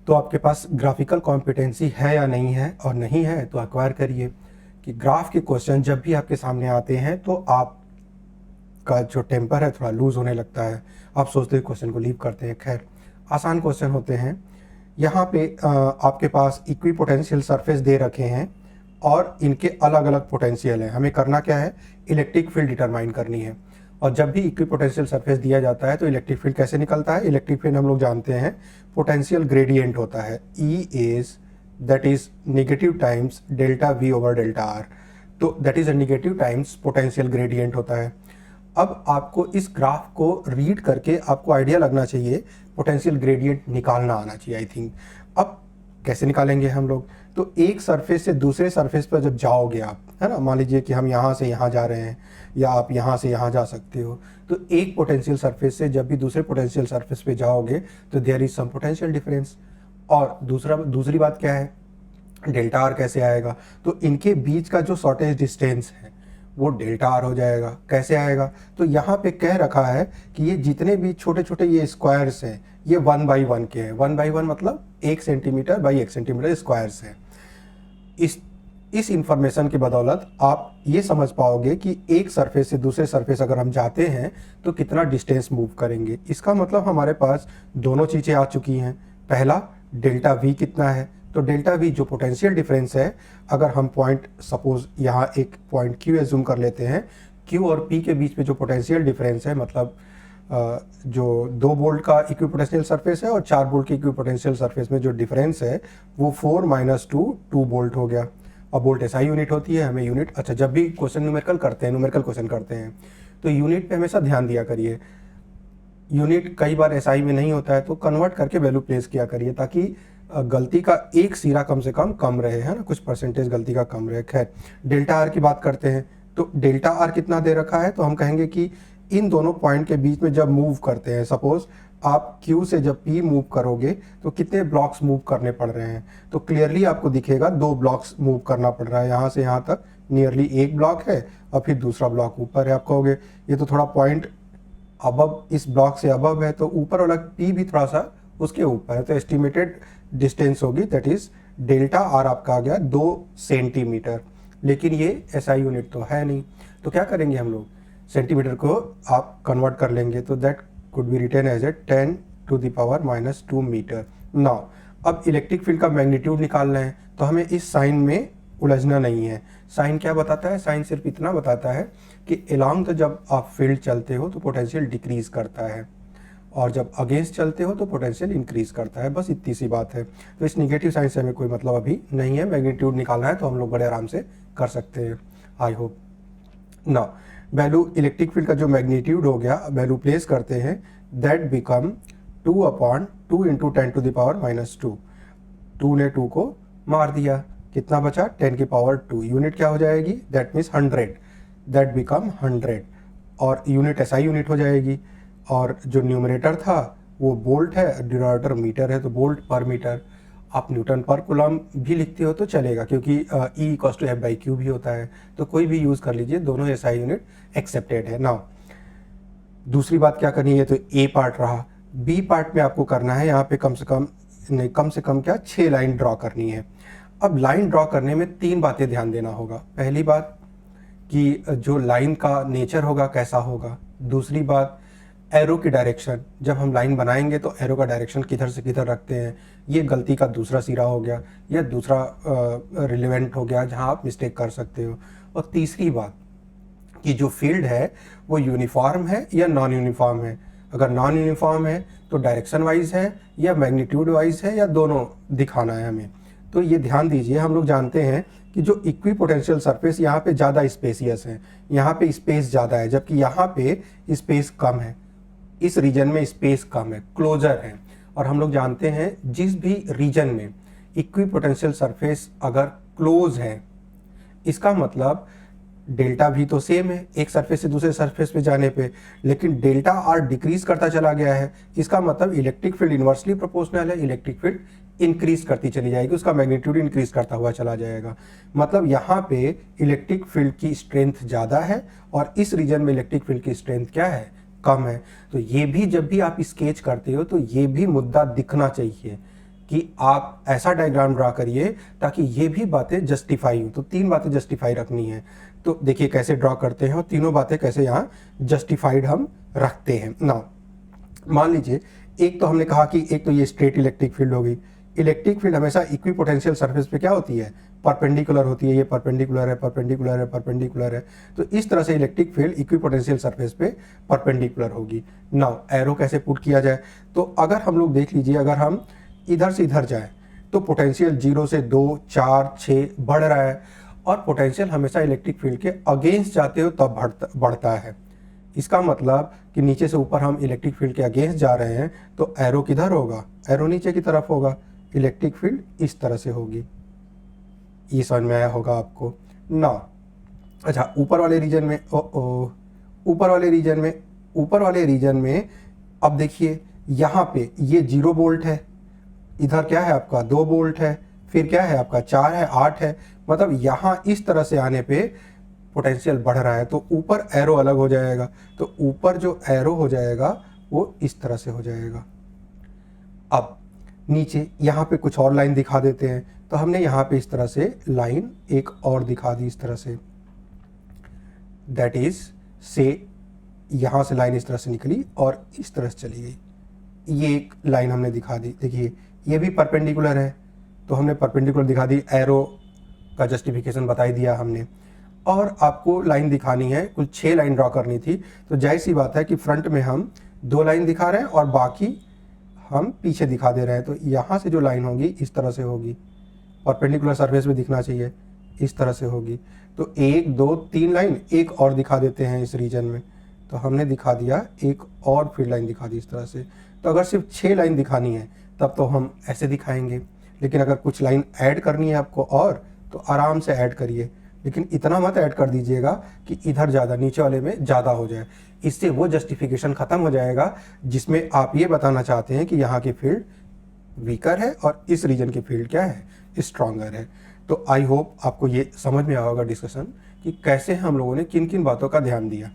तो आपके पास graphical competency है या नहीं है, और नहीं है तो एक्वायर करिए कि ग्राफ के क्वेश्चन जब भी आपके सामने आते हैं तो आपका जो टेम्पर है थोड़ा लूज होने लगता है, आप सोचते हैं क्वेश्चन को लीव करते हैं। खैर, आसान क्वेश्चन होते हैं। यहाँ पे आपके पास इक्वी पोटेंशियल सरफेस दे रखे हैं और इनके अलग अलग पोटेंशियल हैं। हमें करना क्या है, इलेक्ट्रिक फील्ड डिटरमाइन करनी है। और जब भी इक्वी पोटेंशियल सरफेस दिया जाता है तो इलेक्ट्रिक फील्ड कैसे निकलता है, इलेक्ट्रिक फील्ड हम लोग जानते हैं पोटेंशियल ग्रेडियंट होता है, E is that is negative times delta V over delta R। तो that is a negative times potential gradient होता है। अब आपको इस ग्राफ को रीड करके आपको आइडिया लगना चाहिए, पोटेंशियल ग्रेडियंट निकालना आना चाहिए आई थिंक। अब कैसे निकालेंगे हम लोग, तो एक सरफेस से दूसरे सरफेस पर जब जाओगे आप, है ना, मान लीजिए कि हम यहाँ से यहाँ जा रहे हैं या आप यहाँ से यहाँ जा सकते हो, तो एक पोटेंशियल सरफेस से जब भी दूसरे पोटेंशियल सरफेस पे जाओगे तो there is some potential difference. और दूसरी बात क्या है, डेल्टा आर कैसे आएगा, तो इनके बीच का जो शॉर्टेज डिस्टेंस है वो डेल्टा आर हो जाएगा। कैसे आएगा, तो यहाँ पे कह रखा है कि ये जितने भी छोटे छोटे ये स्क्वायर्स हैं ये 1/1 के हैं। 1/1 मतलब 1 सेंटीमीटर बाई 1 सेंटीमीटर स्क्वायर्स हैं। इस इंफॉर्मेशन की बदौलत आप ये समझ पाओगे कि एक सरफेस से दूसरे सरफेस अगर हम जाते हैं तो कितना डिस्टेंस मूव करेंगे। इसका मतलब हमारे पास दोनों चीज़ें आ चुकी हैं। पहला, डेल्टा V कितना है, तो डेल्टा V जो पोटेंशियल डिफरेंस है, अगर हम पॉइंट सपोज यहाँ एक पॉइंट Q एज्यूम कर लेते हैं, Q और P के बीच में जो पोटेंशियल डिफरेंस है, मतलब जो 2 वोल्ट का इक्विपोटेंशियल सरफेस है और 4 वोल्ट के इक्विपोटेंशियल सरफेस में जो डिफरेंस है वो 4 - 2 वोल्ट हो गया। अब वोल्ट SI यूनिट होती है, हमें यूनिट, अच्छा जब भी क्वेश्चन न्यूमेरिकल क्वेश्चन करते हैं तो यूनिट पे हमेशा ध्यान दिया करिए। यूनिट कई बार SI में नहीं होता है तो कन्वर्ट करके वैल्यू प्लेस किया करिए ताकि गलती का एक सिरा कम से कम रहे, है ना, कुछ परसेंटेज गलती का कम रहे। खैर, डेल्टा आर की बात करते हैं, तो डेल्टा आर कितना दे रखा है, तो हम कहेंगे कि इन दोनों पॉइंट के बीच में जब मूव करते हैं, सपोज आप Q से जब P मूव करोगे तो कितने ब्लॉक्स मूव करने पड़ रहे हैं, तो क्लियरली आपको दिखेगा 2 ब्लॉक्स मूव करना पड़ रहा है। यहाँ से यहाँ तक नियरली 1 ब्लॉक है और फिर दूसरा ब्लॉक ऊपर है। आप कहोगे ये तो थोड़ा पॉइंट अबव, इस ब्लॉक से अबव है, तो ऊपर वाला P भी थोड़ा सा उसके ऊपर है, तो एस्टिमेटेड डिस्टेंस होगी दैट इज डेल्टा आर आपका आ गया 2 सेंटीमीटर। लेकिन ये SI यूनिट तो है नहीं, तो क्या करेंगे हम लोग, सेंटीमीटर को आप कन्वर्ट कर लेंगे, तो that could be written as a 10⁻⁻² metre. Now अब इलेक्ट्रिक फील्ड का मैग्नीट्यूड निकालना है तो हमें इस साइन में उलझना नहीं है। साइन क्या बताता है, साइन सिर्फ इतना बताता है कि अलोंग जब आप फील्ड चलते हो तो पोटेंशियल डिक्रीज करता है और जब अगेंस्ट चलते हो तो पोटेंशियल इंक्रीज करता है, बस इतनी सी बात है। तो इस नेगेटिव साइन से हमें कोई मतलब अभी नहीं है, मैग्नीट्यूड निकालना है तो हम लोग बड़े आराम से कर सकते हैं, I hope. Now value electric field का जो मैग्नीट्यूड हो गया, वैल्यू प्लेस करते हैं, दैट बिकम 2/2 × 10⁻²। 2 ने 2 को मार दिया, कितना बचा, 10⁻²। यूनिट क्या हो जाएगी, दैट मीन्स 100, दैट बिकम 100 और यूनिट SI यूनिट हो जाएगी। और जो न्यूमरेटर था वो वोल्ट है, डिनोमिनेटर मीटर है, तो वोल्ट पर मीटर। आप न्यूटन पर कूलम भी लिखते हो तो चलेगा क्योंकि E = F/Q भी होता है, तो कोई भी यूज़ कर लीजिए, दोनों SI यूनिट एक्सेप्टेड है। नाउ दूसरी बात क्या करनी है, तो A पार्ट रहा। B पार्ट में आपको करना है, यहाँ पे कम से कम क्या 6 लाइन ड्रॉ करनी है। अब लाइन ड्रॉ करने में 3 बातें ध्यान देना होगा। पहली बात कि जो लाइन का नेचर होगा कैसा होगा। दूसरी बात, एरो की डायरेक्शन, जब हम लाइन बनाएंगे तो एरो का डायरेक्शन किधर से किधर रखते हैं, ये गलती का दूसरा सिरा हो गया या दूसरा रिलेवेंट हो गया जहां आप मिस्टेक कर सकते हो। और तीसरी बात कि जो फील्ड है वो यूनिफॉर्म है या नॉन यूनिफॉर्म है। अगर नॉन यूनिफॉर्म है तो डायरेक्शन वाइज है या मैग्नीट्यूड वाइज है या दोनों दिखाना है हमें। तो ये ध्यान दीजिए, हम लोग जानते हैं कि जो इक्वी पोटेंशियल सरफेस यहाँ पे ज़्यादा स्पेसियस है, यहाँ पे स्पेस ज़्यादा है, जबकि यहाँ पे स्पेस कम है, इस रीजन में स्पेस कम है, क्लोजर है। और हम लोग जानते हैं जिस भी रीजन में इक्वी पोटेंशियल सरफेस अगर क्लोज है, इसका मतलब डेल्टा V तो सेम है एक सरफेस से दूसरे सरफेस पे जाने पे, लेकिन डेल्टा R डिक्रीज करता चला गया है, इसका मतलब इलेक्ट्रिक फील्ड इन्वर्सली प्रोपोर्शनल है, इलेक्ट्रिक फील्ड इंक्रीज करती चली जाएगी, उसका मैग्नीट्यूड इंक्रीज करता हुआ चला जाएगा। मतलब यहाँ पे इलेक्ट्रिक फील्ड की स्ट्रेंथ ज़्यादा है और इस रीजन में इलेक्ट्रिक फील्ड की स्ट्रेंथ क्या है, कम है। तो ये भी जब भी आप स्केच करते हो तो ये भी मुद्दा दिखना चाहिए कि आप ऐसा डायग्राम ड्रा करिए ताकि ये भी बातें जस्टिफाई हो। तो 3 बातें जस्टिफाई रखनी है। तो देखिए कैसे ड्रा करते हैं और तीनों बातें कैसे यहाँ जस्टिफाइड हम रखते हैं ना। मान लीजिए एक तो हमने कहा कि एक तो ये स्ट्रेट इलेक्ट्रिक फील्ड होगी। इलेक्ट्रिक फील्ड हमेशा इक्विपोटेंशियल सरफेस पे क्या होती है, परपेंडिकुलर होती है। ये परपेंडिकुलर है, परपेंडिकुलर है, परपेंडिकुलर है। तो इस तरह से इलेक्ट्रिक फील्ड इक्विपोटेंशियल सरफेस पे परपेंडिकुलर होगी। नाउ एरो कैसे पुट किया जाए, तो अगर हम लोग देख लीजिए, अगर हम इधर से इधर जाए तो पोटेंशियल 0 से 2, 4, 6 बढ़ रहा है, और पोटेंशियल हमेशा इलेक्ट्रिक फील्ड के अगेंस्ट जाते हो तब बढ़ता है। इसका मतलब कि नीचे से ऊपर हम इलेक्ट्रिक फील्ड के अगेंस्ट जा रहे हैं तो एरो किधर होगा, एरो नीचे की तरफ होगा, इलेक्ट्रिक फील्ड इस तरह से होगी। ये समझ में आया होगा आपको ना। अच्छा, ऊपर वाले रीजन में ऊपर वाले रीजन में अब देखिए यहाँ पे ये 0 वोल्ट है, इधर क्या है आपका 2 वोल्ट है, फिर क्या है आपका 4 है, 8 है। मतलब यहाँ इस तरह से आने पे पोटेंशियल बढ़ रहा है तो ऊपर एरो अलग हो जाएगा। तो ऊपर जो एरो हो जाएगा वो इस तरह से हो जाएगा। अब नीचे यहाँ पे कुछ और लाइन दिखा देते हैं। तो हमने यहाँ पे इस तरह से लाइन एक और दिखा दी इस तरह से, दैट इज से यहाँ से लाइन इस तरह से निकली और इस तरह से चली गई। ये एक लाइन हमने दिखा दी। देखिए ये भी परपेंडिकुलर है तो हमने परपेंडिकुलर दिखा दी, एरो का जस्टिफिकेशन बता ही दिया हमने। और आपको लाइन दिखानी है, कुल 6 लाइन ड्रॉ करनी थी। तो जाहिर सी बात है कि फ्रंट में हम 2 लाइन दिखा रहे हैं और बाकी हम पीछे दिखा दे रहे हैं। तो यहाँ से जो लाइन होगी इस तरह से होगी, परपेंडिकुलर सरफेस में दिखना चाहिए, इस तरह से होगी। तो 1, 2, 3 लाइन एक और दिखा देते हैं इस रीजन में। तो हमने दिखा दिया एक और फिर लाइन दिखा दी इस तरह से। तो अगर सिर्फ 6 लाइन दिखानी है तब तो हम ऐसे दिखाएंगे, लेकिन अगर कुछ लाइन ऐड करनी है आपको और तो आराम से ऐड करिए, लेकिन इतना मत ऐड कर दीजिएगा कि इधर ज़्यादा नीचे वाले में ज़्यादा हो जाए। इससे वो जस्टिफिकेशन ख़त्म हो जाएगा जिसमें आप ये बताना चाहते हैं कि यहाँ की फील्ड वीकर है और इस रीजन की फील्ड क्या है, स्ट्रॉन्गर है। तो आई होप आपको ये समझ में आया होगा डिस्कशन कि कैसे हम लोगों ने किन किन बातों का ध्यान दिया।